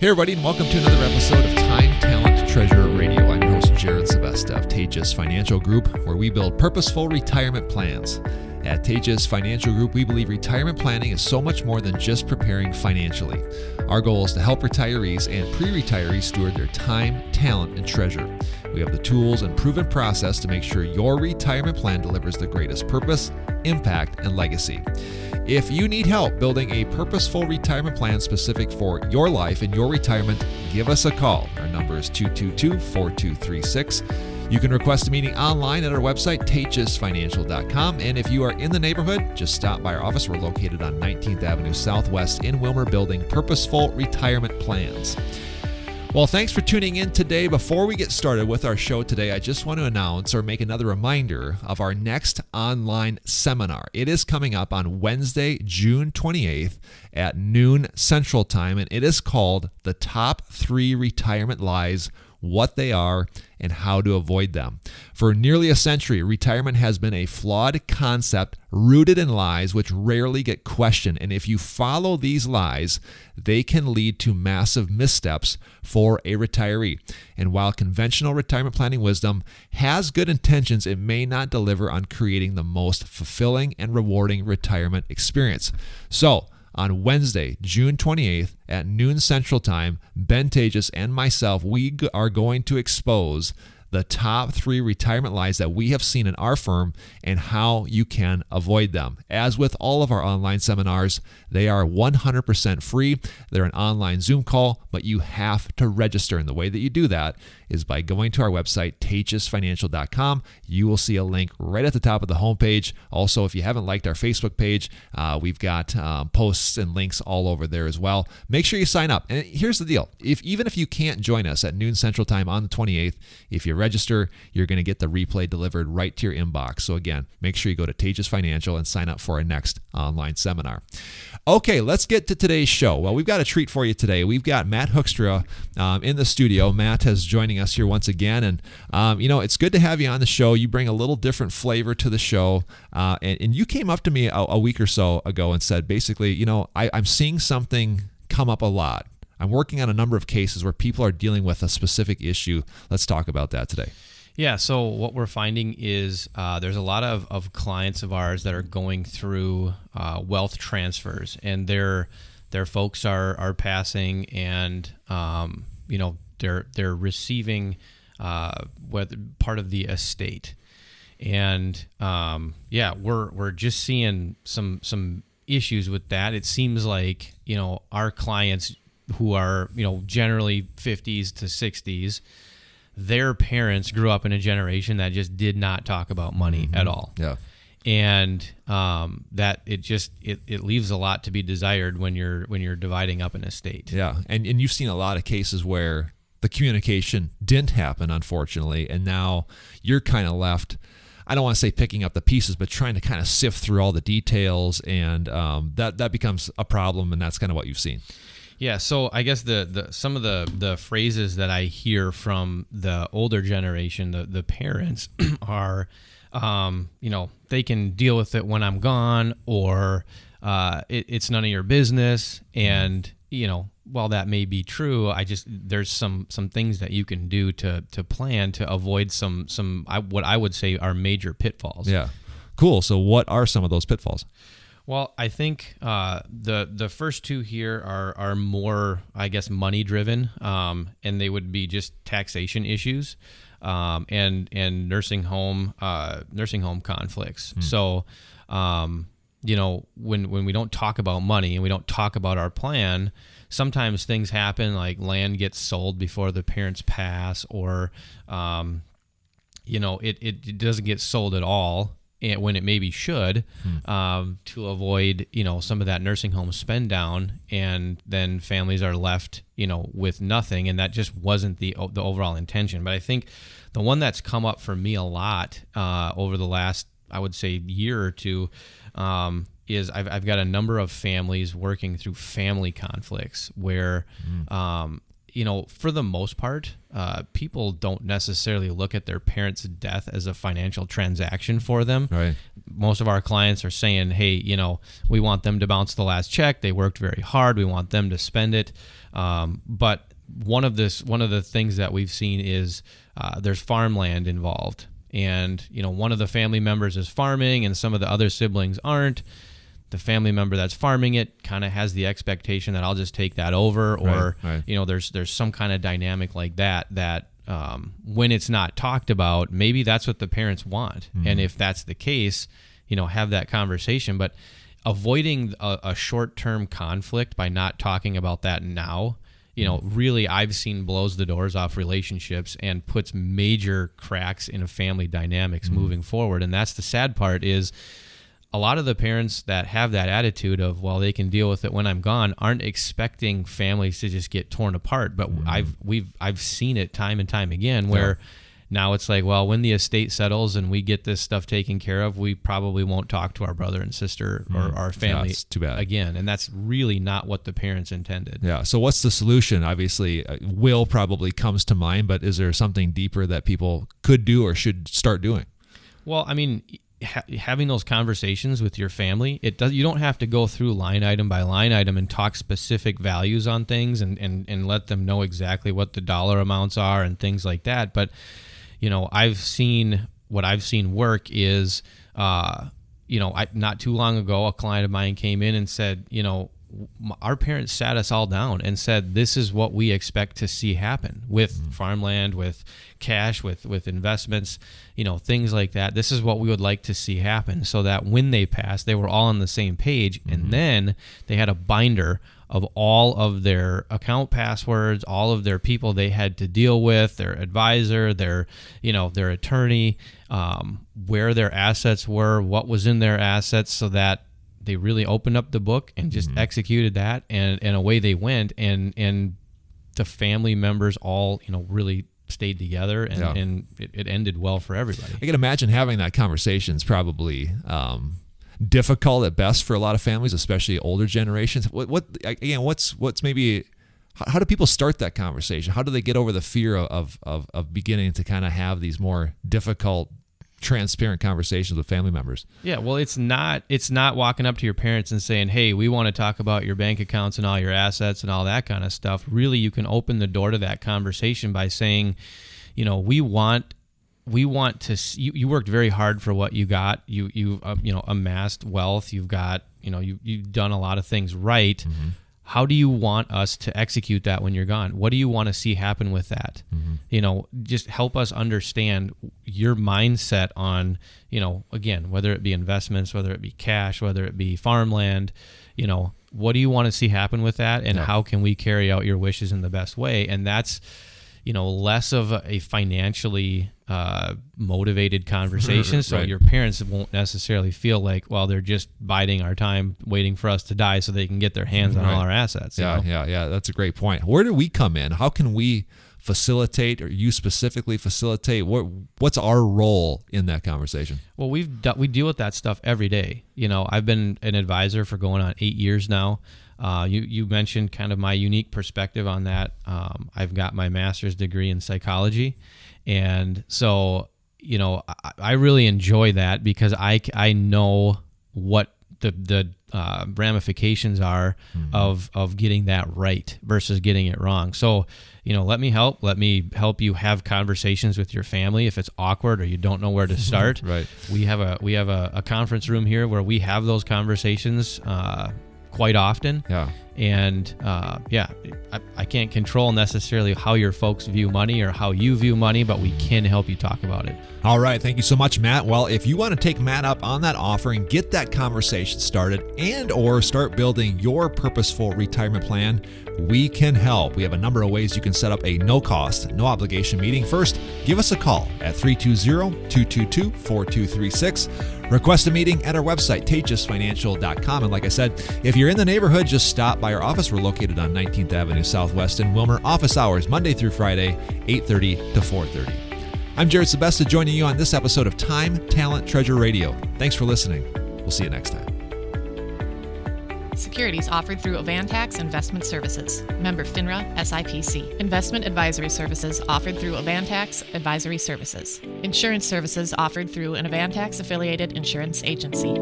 Hey everybody, and welcome to another episode of Time, Talent, Treasure Radio. I'm your host, Jared Sebesta of Tejas Financial Group, where we build purposeful retirement plans. At Tejas Financial Group, we believe retirement planning is so much more than just preparing financially. Our goal is to help retirees and pre-retirees steward their time, talent, and treasure. We have the tools and proven process to make sure your retirement plan delivers the greatest purpose, impact, and legacy. If you need help building a purposeful retirement plan specific for your life and your retirement, give us a call. Our number is 222-4236. You can request a meeting online at our website, tejasfinancial.com. And if you are in the neighborhood, just stop by our office. We're located on 19th Avenue Southwest in Wilmer, building purposeful retirement plans. Well, thanks for tuning in today. Before we get started with our show today, I just want to announce or make another reminder of our next online seminar. It is coming up on Wednesday, June 28th at noon Central Time, and it is called The Top 3 Retirement Lies, What They Are, and How to Avoid Them. For nearly a century, retirement has been a flawed concept rooted in lies which rarely get questioned. And if you follow these lies, they can lead to massive missteps for a retiree. And while conventional retirement planning wisdom has good intentions, it may not deliver on creating the most fulfilling and rewarding retirement experience. So, on Wednesday, June 28th at noon Central Time, Ben Tejas and myself, we are going to expose the top 3 retirement lies that we have seen in our firm and how you can avoid them. As with all of our online seminars, they are 100% free. They're an online Zoom call, but you have to register. And the way that you do that is by going to our website, tejasfinancial.com. You will see a link right at the top of the homepage. Also, if you haven't liked our Facebook page, we've got posts and links all over there as well. Make sure you sign up. And here's the deal. Even if you can't join us at noon Central Time on the 28th, if you register, you're going to get the replay delivered right to your inbox. So again, make sure you go to Tejas Financial and sign up for our next online seminar. Okay, let's get to today's show. Well, we've got a treat for you today. We've got Matt Hoekstra in the studio. Matt is joining us here once again, and it's good to have you on the show. You bring a little different flavor to the show, and you came up to me a week or so ago and said, basically, I'm seeing something come up a lot. I'm working on a number of cases where people are dealing with a specific issue. Let's talk about that today. Yeah, so what we're finding is there's a lot of clients of ours that are going through wealth transfers, and their folks are passing, and they're receiving part of the estate, and we're just seeing some issues with that. It seems like our clients who are generally 50s to 60s. Their parents grew up in a generation that just did not talk about money at all. Yeah. And that it leaves a lot to be desired when you're dividing up an estate. Yeah. And you've seen a lot of cases where the communication didn't happen, unfortunately, and now you're kind of left, I don't want to say picking up the pieces, but trying to kind of sift through all the details, and that becomes a problem, and that's kind of what you've seen. Yeah, so I guess some of the phrases that I hear from the older generation, the parents, are, they can deal with it when I'm gone, or it's none of your business. And while that may be true, there's some things that you can do to plan to avoid what I would say are major pitfalls. Yeah, cool. So what are some of those pitfalls? Well, I think the first 2 here are more, I guess, money driven, and they would be just taxation issues, and nursing home conflicts. So, when we don't talk about money and we don't talk about our plan, sometimes things happen, like land gets sold before the parents pass, or it doesn't get sold at all when it maybe should, to avoid, some of that nursing home spend down, and then families are left, with nothing, and that just wasn't the overall intention. But I think the one that's come up for me a lot over the last, I would say, year or two, is I've got a number of families working through family conflicts where, for the most part, people don't necessarily look at their parents' death as a financial transaction for them. Right. Most of our clients are saying, hey, we want them to bounce the last check. They worked very hard. We want them to spend it. But one of the things that we've seen is there's farmland involved. And, one of the family members is farming and some of the other siblings aren't. The family member that's farming it kind of has the expectation that I'll just take that over, or right. There's some kind of dynamic like that when it's not talked about, maybe that's what the parents want. Mm-hmm. And if that's the case, have that conversation. But avoiding a short-term conflict by not talking about that now, really I've seen blows the doors off relationships and puts major cracks in family dynamics moving forward. And that's the sad part is, a lot of the parents that have that attitude of, well, they can deal with it when I'm gone, aren't expecting families to just get torn apart. But I've seen it time and time again where now it's like, well, when the estate settles and we get this stuff taken care of, we probably won't talk to our brother and sister or our family it's too bad. Again. And that's really not what the parents intended. Yeah. So what's the solution? Obviously, will probably comes to mind, but is there something deeper that people could do or should start doing? Well, I mean, having those conversations with your family, you don't have to go through line item by line item and talk specific values on things and let them know exactly what the dollar amounts are and things like that. But I've seen work is not too long ago a client of mine came in and said, our parents sat us all down and said, this is what we expect to see happen with farmland, with cash, with investments, things like that. This is what we would like to see happen, so that when they passed, they were all on the same page. And then they had a binder of all of their account passwords, all of their people they had to deal with, their advisor, their attorney, where their assets were, what was in their assets, so that they really opened up the book and just executed that, and away they went, and the family members all really stayed together, and it ended well for everybody. I can imagine having that conversation is probably difficult at best for a lot of families, especially older generations. What's maybe, how do people start that conversation? How do they get over the fear of beginning to kind of have these more difficult, transparent conversations with family members? Yeah, well, it's not walking up to your parents and saying, hey, we want to talk about your bank accounts and all your assets and all that kind of stuff. Really, you can open the door to that conversation by saying, we want to see, you worked very hard for what you got. You've amassed wealth. You've got, you've done a lot of things right. How do you want us to execute that when you're gone? What do you want to see happen with that? Just help us understand your mindset on, again, whether it be investments, whether it be cash, whether it be farmland, what do you want to see happen with that? And how can we carry out your wishes in the best way? And that's, less of a financially motivated conversation. So your parents won't necessarily feel like, well, they're just biding our time, waiting for us to die so they can get their hands on all our assets. Yeah. That's a great point. Where do we come in? How can we facilitate, or you specifically facilitate? What's our role in that conversation? Well, we deal with that stuff every day. I've been an advisor for going on 8 years now. You mentioned kind of my unique perspective on that. I've got my master's degree in psychology. And so, I really enjoy that because I know what the ramifications are of getting that right versus getting it wrong. So, let me help you have conversations with your family if it's awkward or you don't know where to start. Right. We have a conference room here where we have those conversations quite often. Yeah. And I can't control necessarily how your folks view money or how you view money, but we can help you talk about it. All right. Thank you so much, Matt. Well, if you want to take Matt up on that offer and get that conversation started and or start building your purposeful retirement plan, we can help. We have a number of ways you can set up a no-cost, no-obligation meeting. First, give us a call at 320-222-4236. Request a meeting at our website, tejas.financial.com. And like I said, if you're in the neighborhood, just stop by our office. We're located on 19th Avenue Southwest in Wilmer. Office hours, Monday through Friday, 8:30 to 4:30. I'm Jared Sebesta, joining you on this episode of Time, Talent, Treasure Radio. Thanks for listening. We'll see you next time. Securities offered through Avantax Investment Services. Member FINRA SIPC. Investment advisory services offered through Avantax Advisory Services. Insurance services offered through an Avantax affiliated insurance agency.